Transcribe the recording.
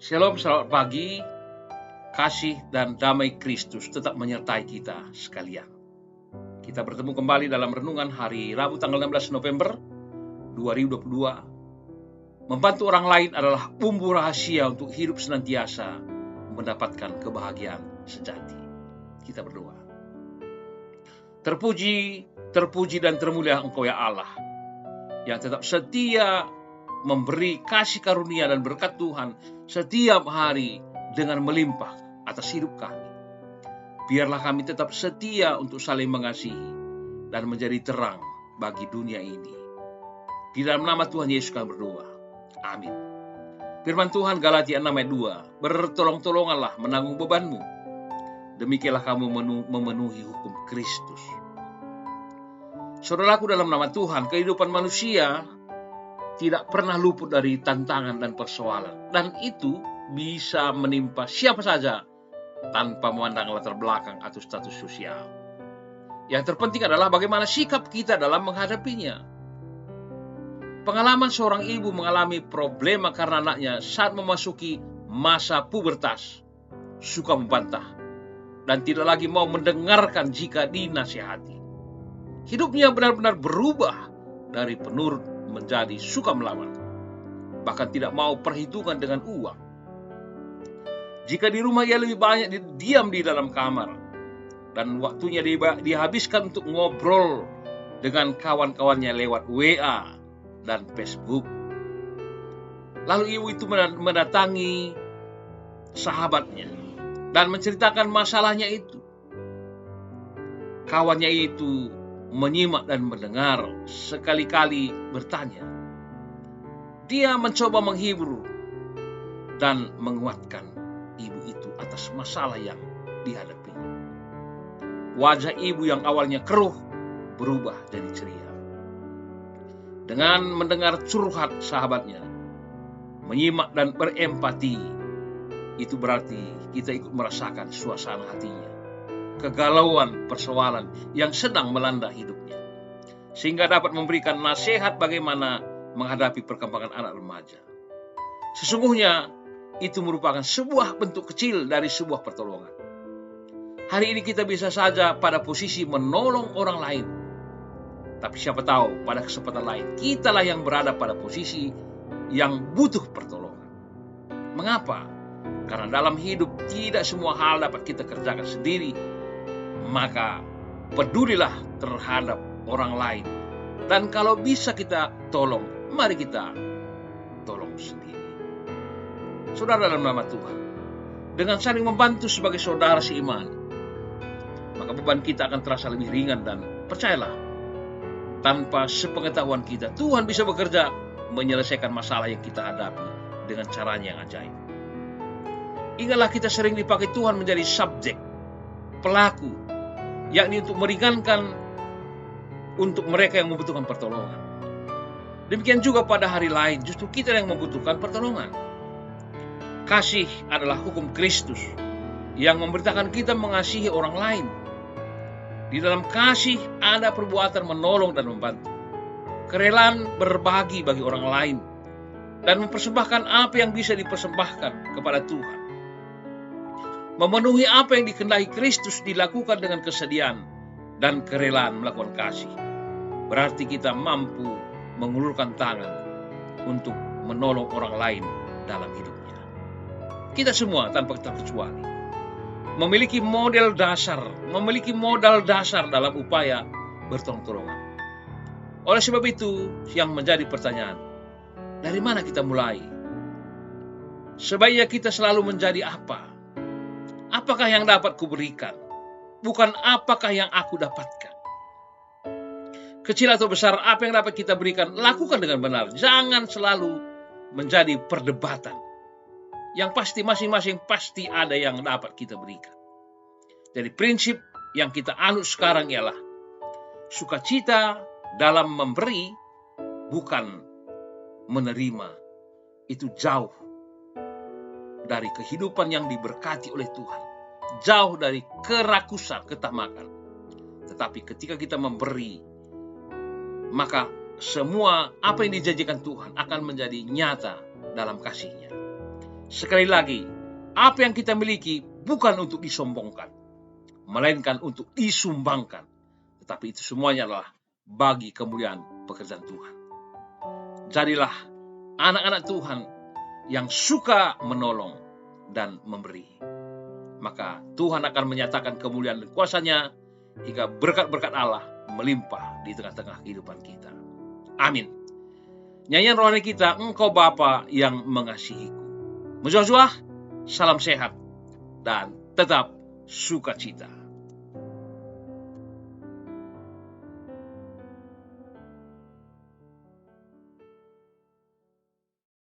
Shalom, selamat pagi. Kasih dan damai Kristus tetap menyertai kita sekalian. Kita bertemu kembali dalam renungan hari Rabu tanggal 16 November 2022. Membantu orang lain adalah bumbu rahasia untuk hidup senantiasa mendapatkan kebahagiaan sejati. Kita berdoa. Terpuji dan termulia Engkau ya Allah, yang tetap setia memberi kasih karunia dan berkat Tuhan setiap hari dengan melimpah atas hidup kami. Biarlah kami tetap setia untuk saling mengasihi dan menjadi terang bagi dunia ini. Di dalam nama Tuhan Yesus kami berdoa. Amin. Firman Tuhan Galatia 6 ayat 2, bertolong-tolonganlah menanggung bebanmu, demikianlah kamu memenuhi hukum Kristus. Saudaraku, dalam nama Tuhan, kehidupan manusia tidak pernah luput dari tantangan dan persoalan. Dan itu bisa menimpa siapa saja tanpa memandang latar belakang atau status sosial. Yang terpenting adalah bagaimana sikap kita dalam menghadapinya. Pengalaman seorang ibu mengalami problema karena anaknya saat memasuki masa pubertas suka membantah dan tidak lagi mau mendengarkan jika dinasihati. Hidupnya benar-benar berubah dari penurut menjadi suka melawan, bahkan tidak mau perhitungan dengan uang. Jika di rumah ia lebih banyak diam di dalam kamar dan waktunya dihabiskan untuk ngobrol dengan kawan-kawannya lewat WA dan Facebook. Lalu ibu itu mendatangi sahabatnya dan menceritakan masalahnya itu. Kawannya itu menyimak dan mendengar, sekali-kali bertanya. Dia mencoba menghibur dan menguatkan ibu itu atas masalah yang dihadapinya. Wajah ibu yang awalnya keruh berubah jadi ceria. Dengan mendengar curhat sahabatnya, menyimak dan berempati, itu berarti kita ikut merasakan suasana hatinya, kegalauan persoalan yang sedang melanda hidupnya, sehingga dapat memberikan nasihat bagaimana menghadapi perkembangan anak remaja. Sesungguhnya itu merupakan sebuah bentuk kecil dari sebuah pertolongan. Hari ini kita bisa saja pada posisi menolong orang lain, tapi siapa tahu pada kesempatan lain kitalah yang berada pada posisi yang butuh pertolongan. Mengapa? Karena dalam hidup tidak semua hal dapat kita kerjakan sendiri. Maka pedulilah terhadap orang lain. Dan kalau bisa kita tolong, mari kita tolong sendiri. Saudara, dalam nama Tuhan, dengan saling membantu sebagai saudara seiman, maka beban kita akan terasa lebih ringan. Dan percayalah, tanpa sepengetahuan kita, Tuhan bisa bekerja menyelesaikan masalah yang kita hadapi dengan caranya yang ajaib. Ingatlah, kita sering dipakai Tuhan menjadi subjek, pelaku, yakni untuk meringankan untuk mereka yang membutuhkan pertolongan. Demikian juga pada hari lain, justru kita yang membutuhkan pertolongan. Kasih adalah hukum Kristus yang memberitakan kita mengasihi orang lain. Di dalam kasih ada perbuatan menolong dan membantu, kerelaan berbagi bagi orang lain, dan mempersembahkan apa yang bisa dipersembahkan kepada Tuhan. Memenuhi apa yang dikehendaki Kristus dilakukan dengan kesediaan dan kerelaan melakukan kasih. Berarti kita mampu mengulurkan tangan untuk menolong orang lain dalam hidupnya. Kita semua tanpa terkecuali memiliki modal dasar dalam upaya bertolong-tolongan. Oleh sebab itu, yang menjadi pertanyaan, dari mana kita mulai? Sebaiknya kita selalu menjadi apa? Apakah yang dapat kuberikan? Bukan apakah yang aku dapatkan. Kecil atau besar, apa yang dapat kita berikan, lakukan dengan benar. Jangan selalu menjadi perdebatan. Yang pasti masing-masing pasti ada yang dapat kita berikan. Jadi prinsip yang kita anut sekarang ialah sukacita dalam memberi, bukan menerima. Itu jauh dari kehidupan yang diberkati oleh Tuhan. Jauh dari kerakusan, ketamakan. Tetapi ketika kita memberi, maka semua apa yang dijanjikan Tuhan akan menjadi nyata dalam kasih-Nya. Sekali lagi, apa yang kita miliki bukan untuk disombongkan, melainkan untuk disumbangkan. Tetapi itu semuanya adalah bagi kemuliaan pekerjaan Tuhan. Jadilah anak-anak Tuhan yang suka menolong dan memberi. Maka Tuhan akan menyatakan kemuliaan dan kuasa-Nya hingga berkat-berkat Allah melimpah di tengah-tengah kehidupan kita. Amin. Nyanyian rohani kita, Engkau Bapa yang mengasihiku. Mujur-jua, salam sehat dan tetap sukacita.